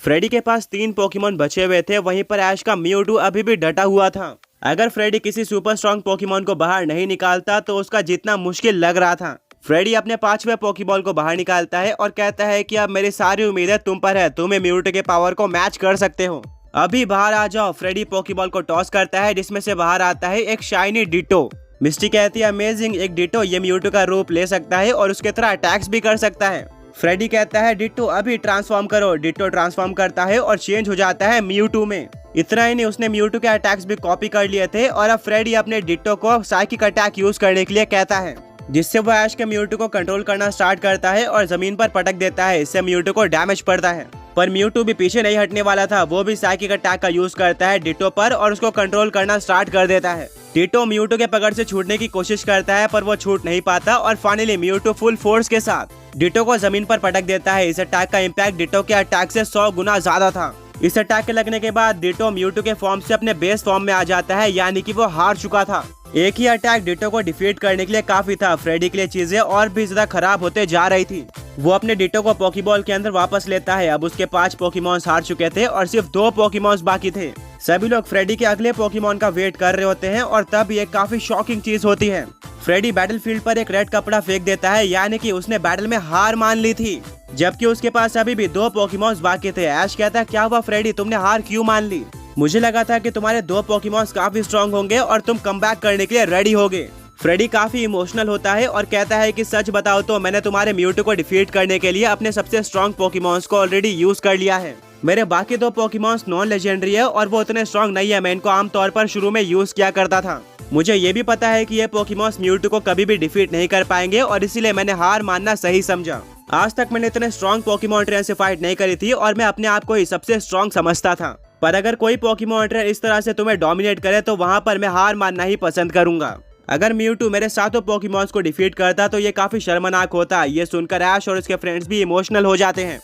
Freddy के पास 3 Pokemon बचे हुए थे, वहीं पर ऐश का म्यूटू अभी भी डटा हुआ था। अगर फ्रेडी किसी सुपर स्ट्रॉन्ग पोकेमॉन को बाहर नहीं निकालता तो उसका जीतना मुश्किल लग रहा था। फ्रेडी अपने 5वें पोकेबॉल को बाहर निकालता है और कहता है कि अब मेरी सारी उम्मीदें तुम पर है, तुम म्यूटू के पावर को मैच कर सकते हो, अभी बाहर आ जाओ। फ्रेडी पोकेबॉल को टॉस करता है जिसमें से बाहर आता है एक शाइनी डिटो। मिस्टी कहती है अमेजिंग, एक डिटो ये म्यूटू का रूप ले सकता है और उसके तरह अटैक्स भी कर सकता है। फ्रेडी कहता है डिटो अभी ट्रांसफॉर्म करो। डिटो ट्रांसफॉर्म करता है और चेंज हो जाता है म्यूटू में। इतना ही नहीं, उसने म्यूटू के अटैक्स भी कॉपी कर लिए थे और अब फ्रेडी अपने डिटो को साइकिक अटैक यूज करने के लिए कहता है, जिससे वो ऐश के म्यूटू को कंट्रोल करना स्टार्ट करता है और जमीन पर पटक देता है। इससे म्यूटू को डैमेज पड़ता है, पर म्यूटू भी पीछे नहीं हटने वाला था। वो भी साइकिक अटैक का यूज करता है डिटो पर और उसको कंट्रोल करना स्टार्ट कर देता है। डिटो म्यूटू के पकड़ से छूटने की कोशिश करता है पर वो छूट नहीं पाता और फाइनली म्यूटू फुल फोर्स के साथ डिटो को जमीन पर पटक देता है। इस अटैक का इम्पैक्ट डिटो के अटैक से 100 गुना ज्यादा था। इस अटैक के लगने के बाद डिटो म्यूटू के फॉर्म से अपने बेस फॉर्म में आ जाता है, यानी कि वो हार चुका था। एक ही अटैक डिटो को डिफीट करने के लिए काफी था। फ्रेडी के लिए चीजें और भी ज्यादा खराब होते जा रही थी। वो अपने डिटो को पोकेबॉल के अंदर वापस लेता है। अब उसके 5 पोकेमॉन्स हार चुके थे और सिर्फ 2 पोकेमॉन्स बाकी थे। सभी लोग फ्रेडी के अगले पोकेमॉन का वेट कर रहे होते हैं और तब ये काफी शॉकिंग चीज होती है। फ्रेडी बैटलफील्ड पर एक रेड कपड़ा फेंक देता है, यानी कि उसने बैटल में हार मान ली थी, जबकि उसके पास अभी भी 2 पोकेमॉन्स बाकी थे। ऐश कहता है क्या हुआ फ्रेडी, तुमने हार क्यों मान ली? मुझे लगा था कि तुम्हारे 2 पोकेमॉन्स काफी स्ट्रॉन्ग होंगे और तुम कमबैक करने के लिए रेडी होगे। फ्रेडी काफी इमोशनल होता है और कहता है कि सच बताओ तो मैंने तुम्हारे म्यूटू को डिफीट करने के लिए अपने सबसे स्ट्रॉन्ग पोकेमॉन्स को ऑलरेडी यूज कर लिया है। मेरे बाकी 2 पोकेमॉन्स नॉन लेजेंडरी है और वो उतने स्ट्रॉन्ग नहीं है। मैं इनको आमतौर पर शुरू में यूज किया करता था। मुझे ये भी पता है कि ये पोकेमॉन्स म्यूटू को कभी भी डिफीट नहीं कर पाएंगे और इसीलिए मैंने हार मानना सही समझा। आज तक मैंने इतने स्ट्रॉन्ग पोकेमॉन ट्रेनर से फाइट नहीं करी थी और मैं अपने आप को ही सबसे स्ट्रॉन्ग समझता था। पर अगर कोई पोकेमॉन ट्रेनर इस तरह से तुम्हें डोमिनेट करे तो वहाँ पर मैं हार मानना ही पसंद करूंगा। अगर म्यूटू मेरे 7 पोकेमॉन्स को डिफीट करता तो ये काफी शर्मनाक होता। ये सुनकर ऐश और उसके फ्रेंड्स भी इमोशनल हो जाते हैं।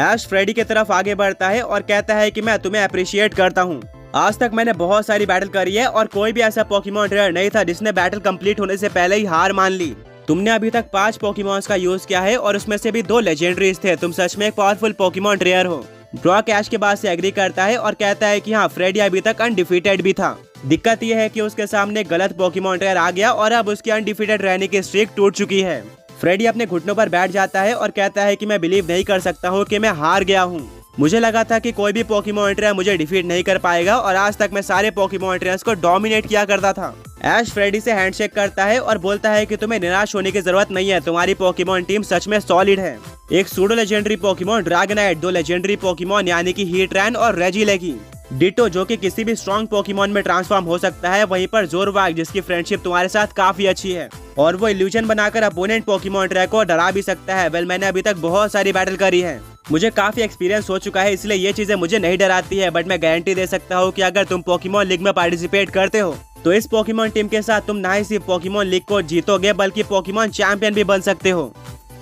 ऐश फ्रेडी की तरफ आगे बढ़ता है और कहता है कि मैं तुम्हें अप्रिशिएट करता हूँ। आज तक मैंने बहुत सारी बैटल करी है और कोई भी ऐसा पोकेमॉन ट्रेनर नहीं था जिसने बैटल कंप्लीट होने से पहले ही हार मान ली। तुमने अभी तक 5 पोकेमॉन्स का यूज किया है और उसमें से भी 2 लेजेंडरीज थे। तुम सच में एक पावरफुल पोकेमॉन ट्रेनर हो। ब्रॉक ऐश के बात से एग्री करता है और कहता है कि हाँ, फ्रेडी अभी तक अनडिफीटेड भी था। दिक्कत यह है कि उसके सामने गलत पोकेमॉन ट्रेनर आ गया और अब उसकी अनडिफीटेड रहने की स्ट्रीक टूट चुकी है। फ्रेडी अपने घुटनों पर बैठ जाता है और कहता है कि मैं बिलीव नहीं कर सकता हूँ कि मैं हार गया हूँ। मुझे लगा था कि कोई भी पोकेमॉन ट्रेनर मुझे डिफीट नहीं कर पाएगा और आज तक मैं सारे पोकेमॉन ट्रेनर्स को डोमिनेट किया करता था। ऐश फ्रेडी से हैंडशेक करता है और बोलता है कि तुम्हें निराश होने की जरूरत नहीं है। तुम्हारी पोकेमॉन टीम सच में सॉलिड है। एक pseudo legendary Pokemon Dragonite, 2 legendary Pokemon यानी कि हीटरैन और रेजिलेगी, डिटो जो कि किसी भी स्ट्रॉन्ग पोकेमॉन में ट्रांसफॉर्म हो सकता है, वहीं पर जोरवाग जिसकी फ्रेंडशिप तुम्हारे साथ काफी अच्छी है और वो इल्यूजन बनाकर अपोनेंट पोकेमॉन ट्रेनर को डरा भी सकता है। वेल, मैंने अभी तक बहुत सारी बैटल करी है, मुझे काफी एक्सपीरियंस हो चुका है, इसलिए ये चीजें मुझे नहीं डराती है। बट मैं गारंटी दे सकता हूँ कि अगर तुम पोकेमॉन लीग में पार्टिसिपेट करते हो तो इस पोकेमॉन टीम के साथ तुम ना ही सिर्फ पोकेमॉन लीग को जीतोगे बल्कि पोकेमॉन चैंपियन भी बन सकते हो।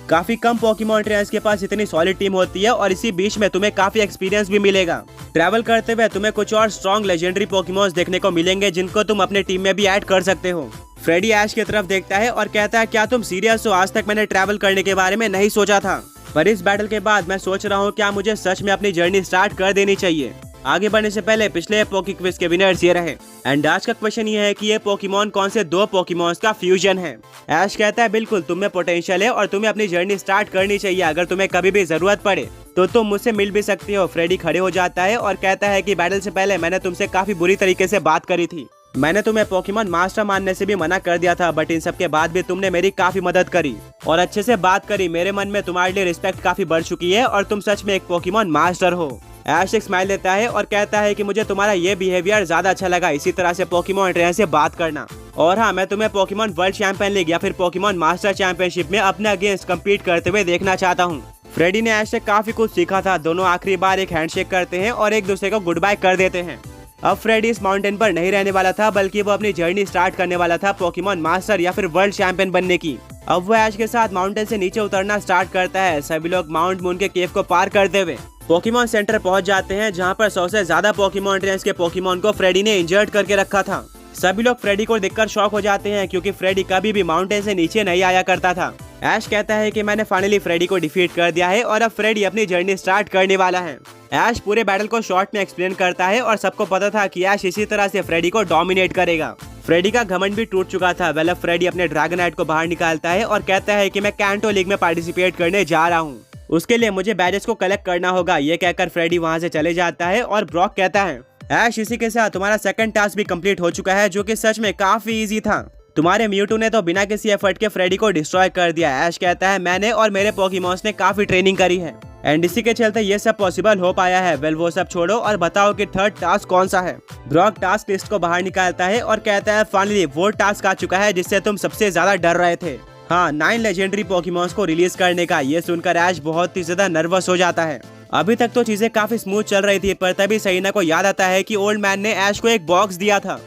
काफी कम पोकेमॉन ट्रेनर्स के पास इतनी सॉलिड टीम होती है और इसी बीच में तुम्हें काफी एक्सपीरियंस भी मिलेगा। ट्रैवल करते हुए तुम्हें कुछ और स्ट्रॉन्ग लेजेंडरी पोकेमॉन्स देखने को मिलेंगे जिनको तुम अपने टीम में भी ऐड कर सकते हो। फ्रेडी ऐश की तरफ देखता है और कहता है क्या तुम सीरियस हो? आज तक मैंने ट्रैवल करने के बारे में नहीं सोचा था, पर इस बैटल के बाद मैं सोच रहा हूँ क्या मुझे सच में अपनी जर्नी स्टार्ट कर देनी चाहिए। आगे बढ़ने से पहले पिछले पोके क्विज के विनर्स ये रहे एंड आज का क्वेश्चन ये है कि ये पोकेमॉन कौन से 2 पोकेमॉन्स का फ्यूजन है। ऐश कहता है बिल्कुल, तुम में पोटेंशियल है और तुम्हें अपनी जर्नी स्टार्ट करनी चाहिए। अगर तुम्हें कभी भी जरूरत पड़े तो तुम मुझसे मिल भी सकती हो। फ्रेडी खड़े हो जाता है और कहता है कि बैटल से पहले मैंने तुमसे काफी बुरी तरीके से बात करी थी। मैंने तुम्हें पोकेमॉन मास्टर मानने से भी मना कर दिया था, बट इन सब के बाद भी तुमने मेरी काफी मदद करी और अच्छे से बात करी। मेरे मन में तुम्हारे लिए रिस्पेक्ट काफी बढ़ चुकी है और तुम सच में एक पोकेमॉन मास्टर हो। ऐश एक स्माइल देता है और कहता है कि मुझे तुम्हारा ये बिहेवियर ज्यादा अच्छा लगा, इसी तरह से पोकेमॉन ट्रेनर से बात करना। और हाँ, मैं तुम्हें पोकेमॉन वर्ल्ड चैंपियन लीग या फिर पोकेमॉन मास्टर चैंपियनशिप में अपने अगेंस्ट कम्पीट करते हुए देखना चाहता हूँ। फ्रेडी ने ऐश से काफी कुछ सीखा था। दोनों आखिरी बार एक हैंडशेक करते हैं और एक दूसरे को गुड बाय कर देते हैं। अब फ्रेडी इस माउंटेन पर नहीं रहने वाला था बल्कि वो अपनी जर्नी स्टार्ट करने वाला था पोकेमॉन मास्टर या फिर वर्ल्ड चैंपियन बनने की। अब वो ऐश के साथ माउंटेन से नीचे उतरना स्टार्ट करता है। सभी लोग माउंट मून के केव को पार करते हुए पोकेमॉन सेंटर पहुंच जाते हैं, जहां पर 100 से ज्यादा पोकेमॉन ट्रेनर्स के पोकेमॉन को फ्रेडी ने इंजर्ड करके रखा था। सभी लोग फ्रेडी को देखकर शॉक हो जाते हैं क्योंकि फ्रेडी कभी भी माउंटेन से नीचे नहीं आया करता था। ऐश कहता है कि मैंने फाइनली फ्रेडी को डिफीट कर दिया है और अब फ्रेडी अपनी जर्नी स्टार्ट करने वाला है। ऐश पूरे बैटल को शॉर्ट में एक्सप्लेन करता है और सबको पता था कि ऐश इसी तरह से फ्रेडी को डोमिनेट करेगा। फ्रेडी का घमंड भी टूट चुका था। वेल, फ्रेडी अपने ड्रैगनाइट को बाहर निकालता है और कहता है कि मैं कैंटो लीग में पार्टिसिपेट करने जा रहा हूँ, उसके लिए मुझे बैजेस को कलेक्ट करना होगा। ये कहकर फ्रेडी वहाँ से चले जाता है और ब्रॉक कहता है ऐश इसी के साथ तुम्हारा सेकंड टास्क भी कंप्लीट हो चुका है, जो कि सच में काफी इजी था। तुम्हारे म्यूटू ने तो बिना किसी एफर्ट के फ्रेडी को डिस्ट्रॉय कर दिया। ऐश कहता है मैंने और मेरे पोकेमॉन्स ने काफी ट्रेनिंग करी है एंड इसी के चलते ये सब पॉसिबल हो पाया है। वेल, वो सब छोड़ो और बताओ कि थर्ड टास्क कौन सा है। ब्रॉक टास्क लिस्ट को बाहर निकालता है और कहता है फाइनली वो टास्क आ चुका है जिससे तुम सबसे ज्यादा डर रहे थे। हाँ, 9 लेजेंडरी पोकेमॉन्स को रिलीज करने का। ये सुनकर ऐश बहुत ही ज्यादा नर्वस हो जाता है। अभी तक तो चीजें काफी स्मूथ चल रही थी, पर तभी सहीना को याद आता है कि ओल्ड मैन ने ऐश को एक बॉक्स दिया था।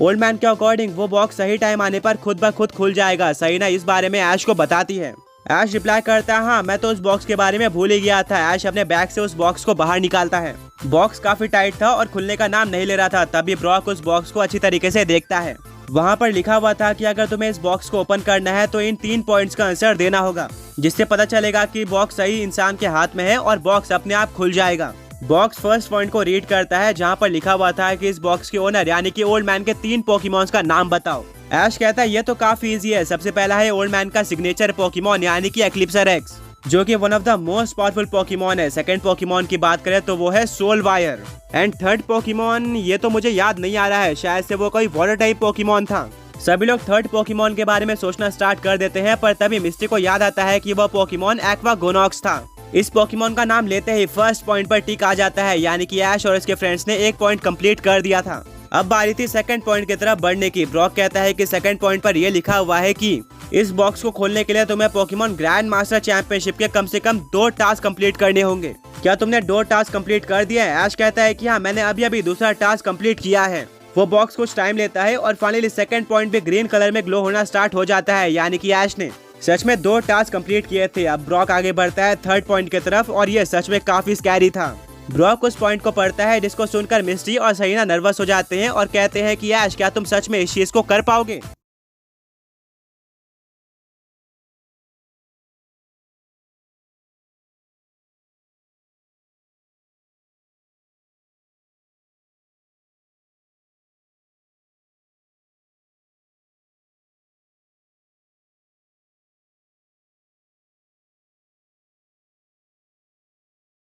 ओल्ड मैन के अकॉर्डिंग वो बॉक्स सही टाइम आने पर खुद ब खुद खुल जाएगा। सहीना इस बारे में ऐश को बताती है। ऐश रिप्लाई करता है हाँ, मैं तो उस बॉक्स के बारे में भूल ही गया था। ऐश अपने बैग से उस बॉक्स को बाहर निकालता है। बॉक्स काफी टाइट था और खुलने का नाम नहीं ले रहा था। तभी ब्रॉक उस बॉक्स को अच्छी तरीके से देखता है। वहाँ पर लिखा हुआ था कि अगर तुम्हें इस बॉक्स को ओपन करना है तो इन 3 पॉइंट्स का आंसर देना होगा, जिससे पता चलेगा कि बॉक्स सही इंसान के हाथ में है और बॉक्स अपने आप खुल जाएगा। बॉक्स फर्स्ट पॉइंट को रीड करता है जहाँ पर लिखा हुआ था कि इस बॉक्स के ओनर यानी कि ओल्ड मैन के 3 पोकेमॉन्स का नाम बताओ। ऐश कहता है ये तो काफी इजी है। सबसे पहला है ओल्ड मैन का सिग्नेचर पोकेमॉन यानी कि एक्लिप्सर एक्स, जो कि one of the most powerful Pokemon है। सेकंड पोकेमॉन की बात करें तो वो है Soul Wire. And third Pokemon ये तो मुझे याद नहीं आ रहा है, शायद से वो कोई वाटर टाइप पोकेमॉन था। सभी लोग थर्ड पोकेमॉन के बारे में सोचना स्टार्ट कर देते हैं, पर तभी मिस्टी को याद आता है कि वह पोकेमॉन एक्वागोनॉक्स था। इस पोकेमॉन का नाम लेते ही फर्स्ट पॉइंट पर टिक आ जाता है, यानी कि ऐश और इसके फ्रेंड्स ने 1 पॉइंट कंप्लीट कर दिया था। अब बारी थी सेकंड पॉइंट की तरफ बढ़ने की। ब्रॉक कहता है कि सेकंड पॉइंट पर यह लिखा हुआ है कि इस बॉक्स को खोलने के लिए तुम्हें पोकेमॉन ग्रैंड मास्टर चैंपियनशिप के कम से कम 2 टास्क कंप्लीट करने होंगे। क्या तुमने 2 टास्क कंप्लीट कर दिया है? ऐश कहता है कि हाँ, मैंने अभी अभी दूसरा टास्क कंप्लीट किया है। वो बॉक्स कुछ टाइम लेता है और फाइनली सेकंड पॉइंट भी ग्रीन कलर में ग्लो होना स्टार्ट हो जाता है, यानी कि ऐश ने सच में 2 टास्क कंप्लीट किए थे। अब ब्रॉक आगे बढ़ता है थर्ड पॉइंट की तरफ और ये सच में काफी स्कैरी था। ब्रॉक उस पॉइंट को पढ़ता है जिसको सुनकर मिस्टी और सहीना नर्वस हो जाते हैं और कहते हैं कि ऐश क्या तुम सच में इस चीज को कर पाओगे?